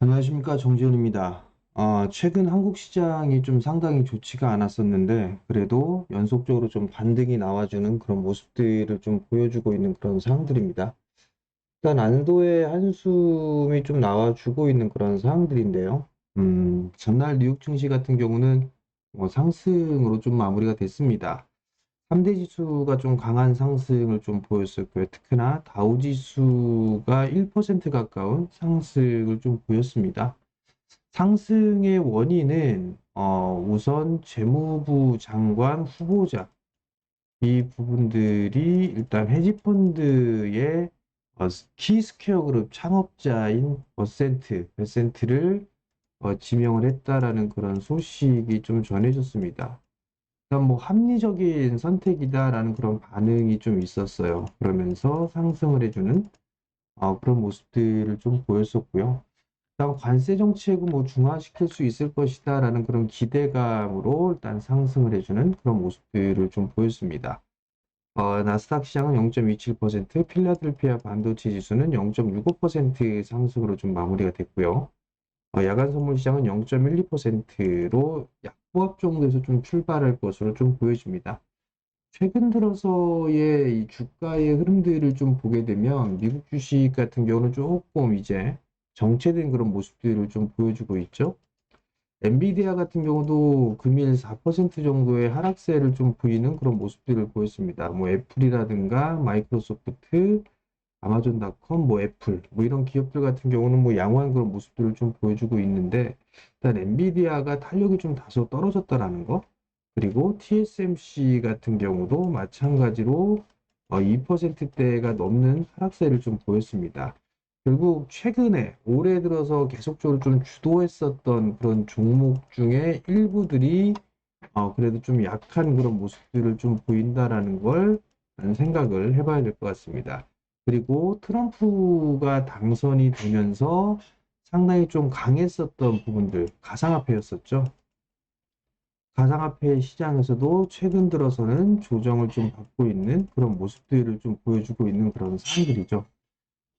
안녕하십니까, 정지현입니다. 최근 한국 시장이 좀 상당히 좋지가 않았었는데, 그래도 연속적으로 좀 반등이 나와주는 그런 모습들을 좀 보여주고 있는 그런 상황들입니다. 일단 안도의 한숨이 좀 나와주고 있는 그런 상황들인데요. 전날 뉴욕 증시 같은 경우는 상승으로 좀 마무리가 됐습니다. 3대 지수가 좀 강한 상승을 좀 보였었고요. 특히나 다우 지수가 1% 가까운 상승을 좀 보였습니다. 상승의 원인은 우선 재무부 장관 후보자 이 부분들이 일단 헤지펀드의 키스퀘어 그룹 창업자인 베센트를 지명을 했다라는 그런 소식이 좀 전해졌습니다. 일단 뭐 합리적인 선택이다라는 그런 반응이 좀 있었어요. 그러면서 상승을 해주는 그런 모습들을 좀 보였었고요. 일단 관세 정책은 뭐 중화시킬 수 있을 것이다라는 그런 기대감으로 일단 상승을 해주는 그런 모습들을 좀 보였습니다. 나스닥 시장은 0.27%, 필라델피아 반도체 지수는 0.65% 상승으로 좀 마무리가 됐고요. 야간 선물 시장은 0.12%로 약보합 정도에서 좀 출발할 것으로 좀 보여집니다. 최근 들어서의 이 주가의 흐름들을 좀 보게 되면 미국 주식 같은 경우는 조금 이제 정체된 그런 모습들을 좀 보여주고 있죠. 엔비디아 같은 경우도 금일 4% 정도의 하락세를 좀 보이는 그런 모습들을 보였습니다. 뭐 애플이라든가 마이크로소프트, 아마존닷컴, 뭐 애플, 뭐 이런 기업들 같은 경우는 뭐 양호한 그런 모습들을 좀 보여주고 있는데, 일단 엔비디아가 탄력이 좀 다소 떨어졌다라는 거, 그리고 TSMC 같은 경우도 마찬가지로 2%대가 넘는 하락세를 좀 보였습니다. 결국 최근에 올해 들어서 계속적으로 좀 주도했었던 그런 종목 중에 일부들이 그래도 좀 약한 그런 모습들을 좀 보인다라는 걸 생각을 해봐야 될 것 같습니다. 그리고 트럼프가 당선이 되면서 상당히 좀 강했었던 부분들, 가상화폐였었죠. 가상화폐 시장에서도 최근 들어서는 조정을 좀 받고 있는 그런 모습들을 좀 보여주고 있는 그런 상황들이죠.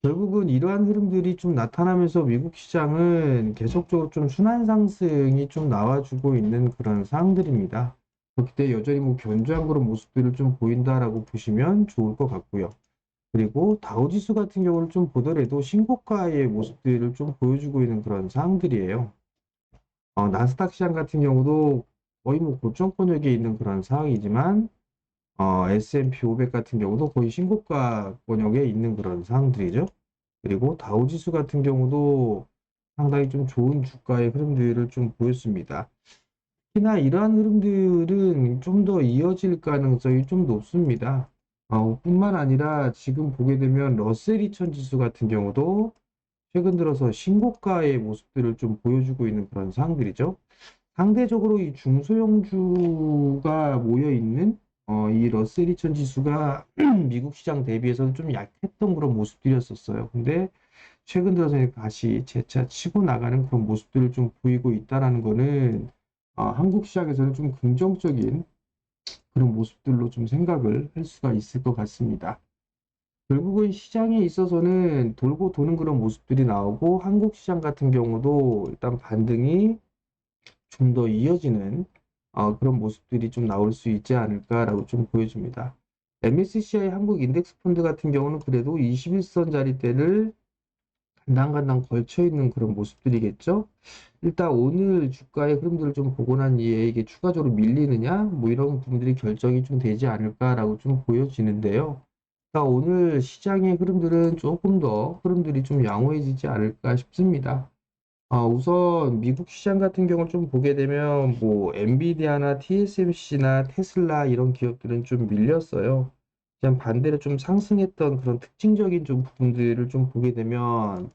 결국은 이러한 흐름들이 좀 나타나면서 미국 시장은 계속적으로 좀 순환 상승이 좀 나와주고 있는 그런 상황들입니다. 그렇기 때문에 여전히 뭐 견조한 그런 모습들을 좀 보인다라고 보시면 좋을 것 같고요. 그리고 다우지수 같은 경우를 좀 보더라도 신고가의 모습들을 좀 보여주고 있는 그런 상황들이에요. 나스닥 시장 같은 경우도 거의 뭐 고점권역에 있는 그런 상황이지만 S&P 500 같은 경우도 거의 신고가 권역에 있는 그런 상황들이죠. 그리고 다우지수 같은 경우도 상당히 좀 좋은 주가의 흐름들을 좀 보였습니다. 특히나 이러한 흐름들은 좀 더 이어질 가능성이 좀 높습니다. 뿐만 아니라 지금 보게 되면 러셀 2000 지수 같은 경우도 최근 들어서 신고가의 모습들을 좀 보여주고 있는 그런 상황들이죠. 상대적으로 이 중소형주가 모여 있는 이 러셀 2000 지수가 미국 시장 대비해서는 좀 약했던 그런 모습들이었었어요. 근데 최근 들어서 다시 재차 치고 나가는 그런 모습들을 좀 보이고 있다라는 거는 한국 시장에서는 좀 긍정적인 그런 모습들로 좀 생각을 할 수가 있을 것 같습니다. 결국은 시장에 있어서는 돌고 도는 그런 모습들이 나오고 한국 시장 같은 경우도 일단 반등이 좀 더 이어지는 그런 모습들이 좀 나올 수 있지 않을까라고 좀 보여집니다. MSCI 한국 인덱스 펀드 같은 경우는 그래도 21선 자리대를 간당간당 걸쳐 있는 그런 모습들이겠죠. 일단 오늘 주가의 흐름들을 좀 보고 난 이에 이게 추가적으로 밀리느냐 뭐 이런 부분들이 결정이 좀 되지 않을까라고 좀 보여지는데요. 그러니까 오늘 시장의 흐름들은 조금 더 흐름들이 좀 양호해지지 않을까 싶습니다. 우선 미국 시장 같은 경우를 좀 보게 되면 뭐 엔비디아나 TSMC나 테슬라 이런 기업들은 좀 밀렸어요. 그냥 반대로 좀 상승했던 그런 특징적인 좀 부분들을 좀 보게 되면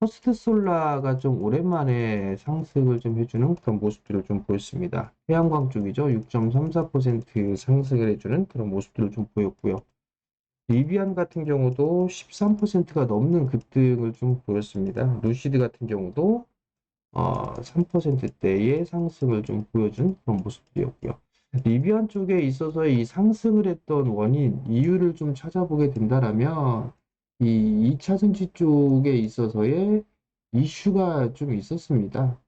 퍼스트 솔라가 좀 오랜만에 상승을 좀 해주는 그런 모습들을 좀 보였습니다. 태양광 쪽이죠. 6.34% 상승을 해주는 그런 모습들을 좀 보였고요. 리비안 같은 경우도 13%가 넘는 급등을 좀 보였습니다. 루시드 같은 경우도 3%대의 상승을 좀 보여준 그런 모습이었고요. 리비안 쪽에 있어서 이 상승을 했던 원인, 이유를 좀 찾아보게 된다라면 이 2차 전지 쪽에 있어서의 이슈가 좀 있었습니다.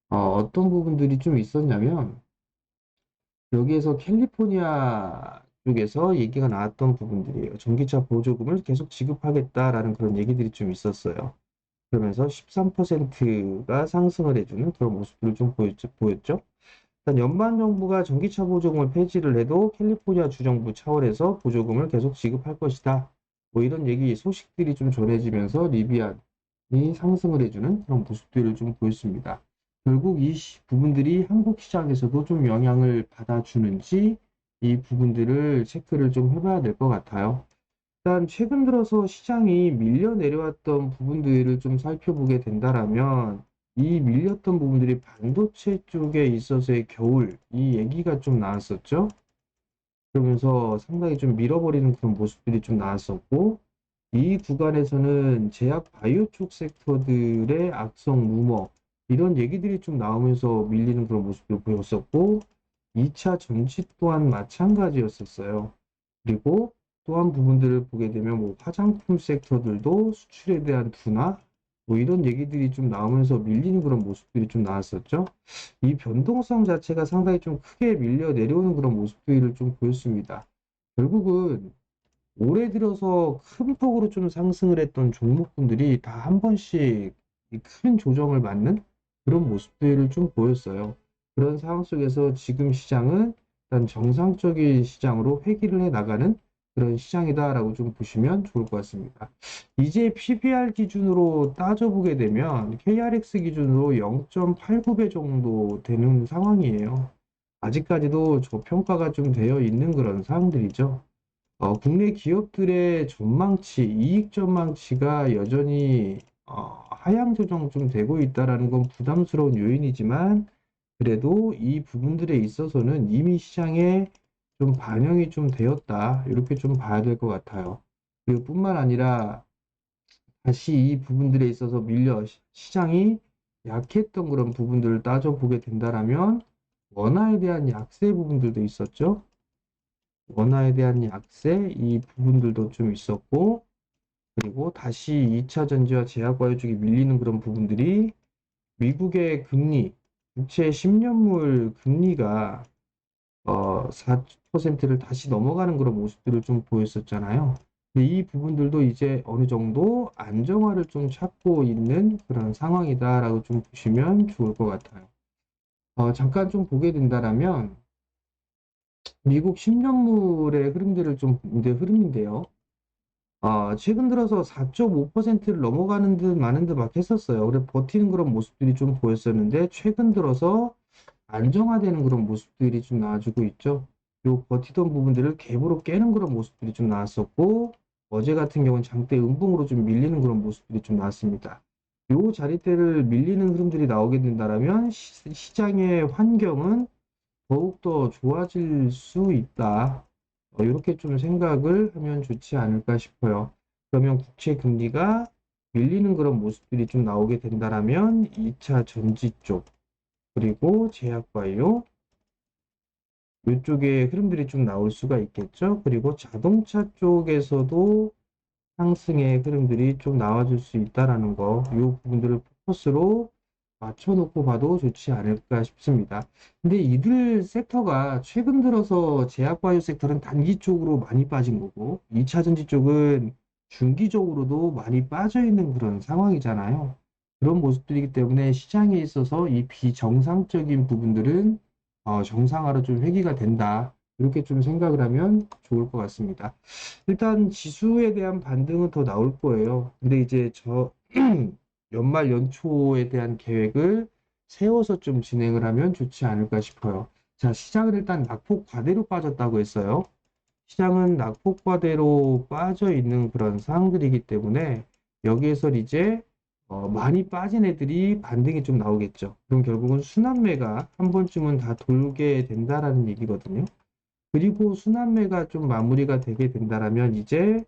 어떤 부분들이 좀 있었냐면, 여기에서 캘리포니아 쪽에서 얘기가 나왔던 부분들이에요. 전기차 보조금을 계속 지급하겠다라는 그런 얘기들이 좀 있었어요. 그러면서 13%가 상승을 해주는 그런 모습들을 좀 보였죠. 일단 연방정부가 전기차 보조금을 폐지를 해도 캘리포니아 주정부 차원에서 보조금을 계속 지급할 것이다. 뭐 이런 얘기, 소식들이 좀 전해지면서 리비안이 상승을 해주는 그런 모습들을 좀 보였습니다. 결국 이 부분들이 한국 시장에서도 좀 영향을 받아주는지 이 부분들을 체크를 좀 해봐야 될 것 같아요. 일단 최근 들어서 시장이 밀려 내려왔던 부분들을 좀 살펴보게 된다라면 이 밀렸던 부분들이 반도체 쪽에 있어서의 겨울 이 얘기가 좀 나왔었죠. 그러면서 상당히 좀 밀어버리는 그런 모습들이 좀 나왔었고 이 구간에서는 제약 바이오 쪽 섹터들의 악성 루머 이런 얘기들이 좀 나오면서 밀리는 그런 모습도 보였었고 2차 전지 또한 마찬가지였었어요. 그리고 또한 부분들을 보게 되면 뭐 화장품 섹터들도 수출에 대한 둔화 뭐 이런 얘기들이 좀 나오면서 밀리는 그런 모습들이 좀 나왔었죠. 이 변동성 자체가 상당히 좀 크게 밀려 내려오는 그런 모습들을 좀 보였습니다. 결국은 올해 들어서 큰 폭으로 좀 상승을 했던 종목군들이 다 한 번씩 큰 조정을 받는 그런 모습들을 좀 보였어요. 그런 상황 속에서 지금 시장은 일단 정상적인 시장으로 회귀를 해 나가는 그런 시장이다라고 좀 보시면 좋을 것 같습니다. 이제 PBR 기준으로 따져보게 되면 KRX 기준으로 0.89배 정도 되는 상황이에요. 아직까지도 저평가가 좀 되어 있는 그런 상황들이죠. 국내 기업들의 전망치, 이익 전망치가 여전히 하향 조정 좀 되고 있다라는 건 부담스러운 요인이지만 그래도 이 부분들에 있어서는 이미 시장에 좀 반영이 좀 되었다. 이렇게 좀 봐야 될 것 같아요. 그리고 뿐만 아니라 다시 이 부분들에 있어서 시장이 약했던 그런 부분들을 따져보게 된다라면 원화에 대한 약세 부분들도 있었죠. 원화에 대한 약세 이 부분들도 좀 있었고 그리고 다시 2차 전지와 제약바이오 쪽이 밀리는 그런 부분들이 미국의 금리 국채 10년물 금리가 4%를 다시 넘어가는 그런 모습들을 좀 보였었잖아요. 근데 이 부분들도 이제 어느 정도 안정화를 좀 찾고 있는 그런 상황이다라고 좀 보시면 좋을 것 같아요. 잠깐 좀 보게 된다라면 미국 10년물의 흐름들을 좀 이제 흐름인데요. 최근 들어서 4.5%를 넘어가는 듯 마는 듯 막 했었어요. 그래 버티는 그런 모습들이 좀 보였었는데 최근 들어서 안정화되는 그런 모습들이 좀 나와주고 있죠. 요 버티던 부분들을 갭으로 깨는 그런 모습들이 좀 나왔었고 어제 같은 경우는 장대 음봉으로 좀 밀리는 그런 모습들이 좀 나왔습니다. 요 자리대를 밀리는 흐름들이 나오게 된다라면 시장의 환경은 더욱더 좋아질 수 있다. 이렇게 좀 생각을 하면 좋지 않을까 싶어요. 그러면 국채 금리가 밀리는 그런 모습들이 좀 나오게 된다라면 2차 전지 쪽, 그리고 제약바이오 이쪽에 흐름들이 좀 나올 수가 있겠죠. 그리고 자동차 쪽에서도 상승의 흐름들이 좀 나와줄 수 있다라는 거, 이 부분들을 포커스로 맞춰놓고 봐도 좋지 않을까 싶습니다. 근데 이들 섹터가 최근 들어서 제약바이오 섹터는 단기적으로 많이 빠진 거고, 2차 전지 쪽은 중기적으로도 많이 빠져 있는 그런 상황이잖아요. 그런 모습들이기 때문에 시장에 있어서 이 비정상적인 부분들은 정상화로 좀 회귀가 된다. 이렇게 좀 생각을 하면 좋을 것 같습니다. 일단 지수에 대한 반등은 더 나올 거예요. 근데 이제 연말 연초에 대한 계획을 세워서 좀 진행을 하면 좋지 않을까 싶어요. 자, 시장은 일단 낙폭 과대로 빠졌다고 했어요. 시장은 낙폭 과대로 빠져 있는 그런 상황들이기 때문에 여기에서 이제 많이 빠진 애들이 반등이 좀 나오겠죠. 그럼 결국은 순환매가 한 번쯤은 다 돌게 된다라는 얘기거든요. 그리고 순환매가 좀 마무리가 되게 된다라면 이제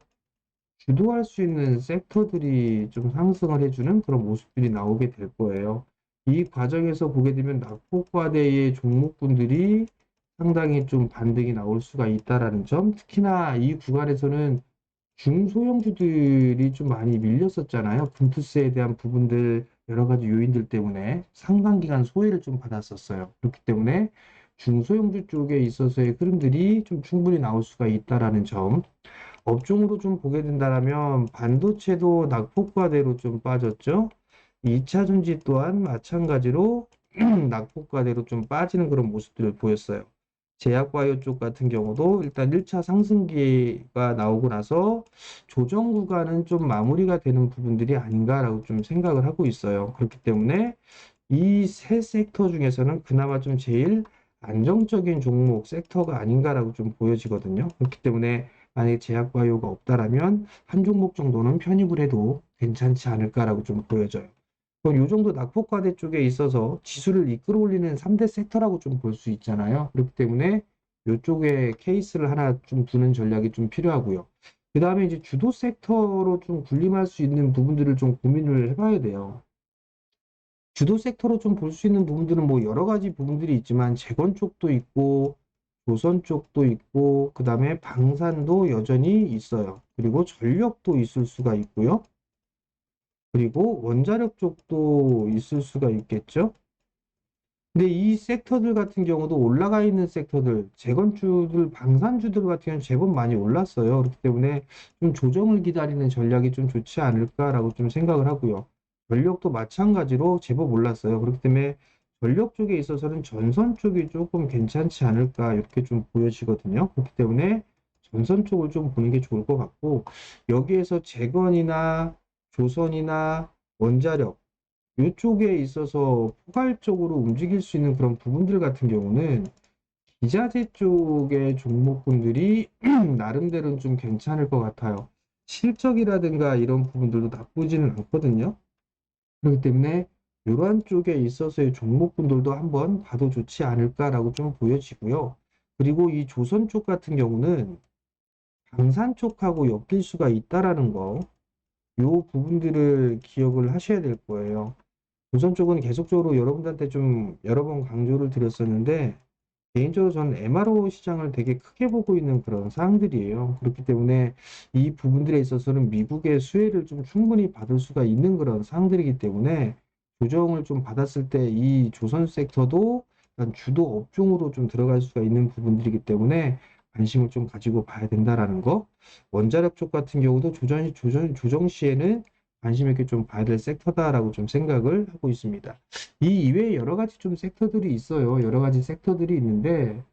주도할 수 있는 섹터들이 좀 상승을 해주는 그런 모습들이 나오게 될 거예요. 이 과정에서 보게 되면 낙폭과대의 종목군들이 상당히 좀 반등이 나올 수가 있다라는 점, 특히나 이 구간에서는 중소형주들이 좀 많이 밀렸었잖아요. 분투세에 대한 부분들, 여러 가지 요인들 때문에 상당 기간 소외를 좀 받았었어요. 그렇기 때문에 중소형주 쪽에 있어서의 흐름들이 좀 충분히 나올 수가 있다라는 점. 업종으로 좀 보게 된다면 반도체도 낙폭과대로 좀 빠졌죠. 2차 전지 또한 마찬가지로 낙폭과대로 좀 빠지는 그런 모습들을 보였어요. 제약바이오 쪽 같은 경우도 일단 1차 상승기가 나오고 나서 조정 구간은 좀 마무리가 되는 부분들이 아닌가라고 좀 생각을 하고 있어요. 그렇기 때문에 이 세 섹터 중에서는 그나마 좀 제일 안정적인 종목 섹터가 아닌가라고 좀 보여지거든요. 그렇기 때문에 만약에 제약바이오가 없다라면 한 종목 정도는 편입을 해도 괜찮지 않을까라고 좀 보여져요. 그럼 요 정도 낙폭과대 쪽에 있어서 지수를 이끌어 올리는 3대 섹터라고 좀 볼 수 있잖아요. 그렇기 때문에 이쪽에 케이스를 하나 좀 두는 전략이 좀 필요하고요. 그 다음에 이제 주도 섹터로 좀 군림할 수 있는 부분들을 좀 고민을 해봐야 돼요. 주도 섹터로 좀 볼 수 있는 부분들은 뭐 여러 가지 부분들이 있지만 재건 쪽도 있고 조선 쪽도 있고 그 다음에 방산도 여전히 있어요. 그리고 전력도 있을 수가 있고요. 그리고 원자력 쪽도 있을 수가 있겠죠. 근데 이 섹터들 같은 경우도 올라가 있는 섹터들, 재건주들, 방산주들 같은 경우는 제법 많이 올랐어요. 그렇기 때문에 좀 조정을 기다리는 전략이 좀 좋지 않을까라고 좀 생각을 하고요. 전력도 마찬가지로 제법 올랐어요. 그렇기 때문에 전력 쪽에 있어서는 전선 쪽이 조금 괜찮지 않을까 이렇게 좀 보여지거든요. 그렇기 때문에 전선 쪽을 좀 보는 게 좋을 것 같고 여기에서 재건이나 조선이나 원자력 이쪽에 있어서 포괄적으로 움직일 수 있는 그런 부분들 같은 경우는 기자재 쪽의 종목군들이 나름대로는 좀 괜찮을 것 같아요. 실적이라든가 이런 부분들도 나쁘지는 않거든요. 그렇기 때문에 이러한 쪽에 있어서의 종목군들도 한번 봐도 좋지 않을까라고 좀 보여지고요. 그리고 이 조선 쪽 같은 경우는 방산 쪽하고 엮일 수가 있다라는 거, 요 부분들을 기억을 하셔야 될 거예요. 조선 쪽은 계속적으로 여러분들한테 좀 여러 번 강조를 드렸었는데 개인적으로 저는 MRO 시장을 되게 크게 보고 있는 그런 사항들이에요. 그렇기 때문에 이 부분들에 있어서는 미국의 수혜를 좀 충분히 받을 수가 있는 그런 사항들이기 때문에 조정을 좀 받았을 때 이 조선 섹터도 약간 주도 업종으로 좀 들어갈 수가 있는 부분들이기 때문에 관심을 좀 가지고 봐야 된다라는 거. 원자력 쪽 같은 경우도 조정 시에는 관심 있게 좀 봐야 될 섹터다라고 좀 생각을 하고 있습니다. 이 이외에 여러 가지 좀 섹터들이 있어요. 여러 가지 섹터들이 있는데,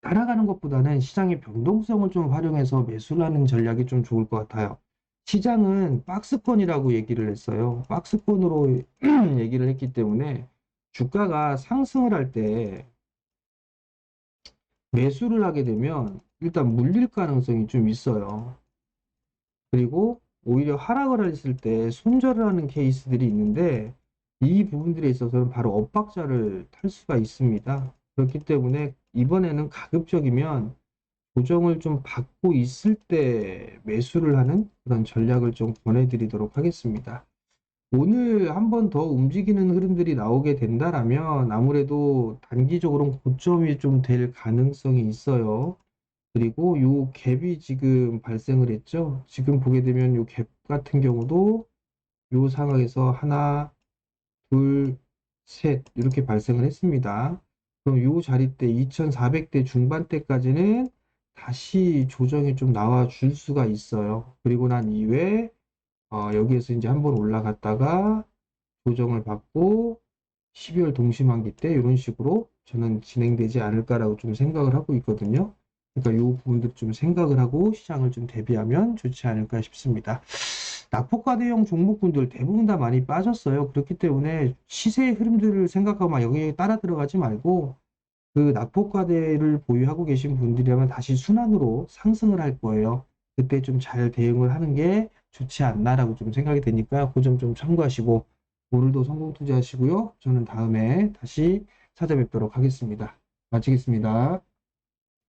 따라가는 것보다는 시장의 변동성을 좀 활용해서 매수를 하는 전략이 좀 좋을 것 같아요. 시장은 박스권이라고 얘기를 했어요. 박스권으로 얘기를 했기 때문에 주가가 상승을 할 때 매수를 하게 되면 일단 물릴 가능성이 좀 있어요. 그리고 오히려 하락을 했을 때 손절을 하는 케이스들이 있는데 이 부분들에 있어서는 바로 엇박자를 탈 수가 있습니다. 그렇기 때문에 이번에는 가급적이면 조정을 좀 받고 있을 때 매수를 하는 그런 전략을 좀 권해드리도록 하겠습니다. 오늘 한 번 더 움직이는 흐름들이 나오게 된다라면 아무래도 단기적으로는 고점이 좀 될 가능성이 있어요. 그리고 요 갭이 지금 발생을 했죠. 지금 보게 되면 요 갭 같은 경우도 요 상황에서 하나, 둘, 셋 이렇게 발생을 했습니다. 그럼 요 자리 때 2400대 중반대까지는 다시 조정이 좀 나와 줄 수가 있어요. 그리고 난 이후에 여기에서 이제 한번 올라갔다가 조정을 받고 12월 동시만기 때 이런 식으로 저는 진행되지 않을까라고 좀 생각을 하고 있거든요. 그러니까 이 부분들 좀 생각을 하고 시장을 좀 대비하면 좋지 않을까 싶습니다. 낙폭과대형 종목군들 대부분 다 많이 빠졌어요. 그렇기 때문에 시세의 흐름들을 생각하고 막 여기에 따라 들어가지 말고 그 낙폭과대를 보유하고 계신 분들이라면 다시 순환으로 상승을 할 거예요. 그때 좀 잘 대응을 하는 게 좋지 않나라고 좀 생각이 되니까 그 점 좀 참고하시고 오늘도 성공 투자하시고요. 저는 다음에 다시 찾아뵙도록 하겠습니다. 마치겠습니다.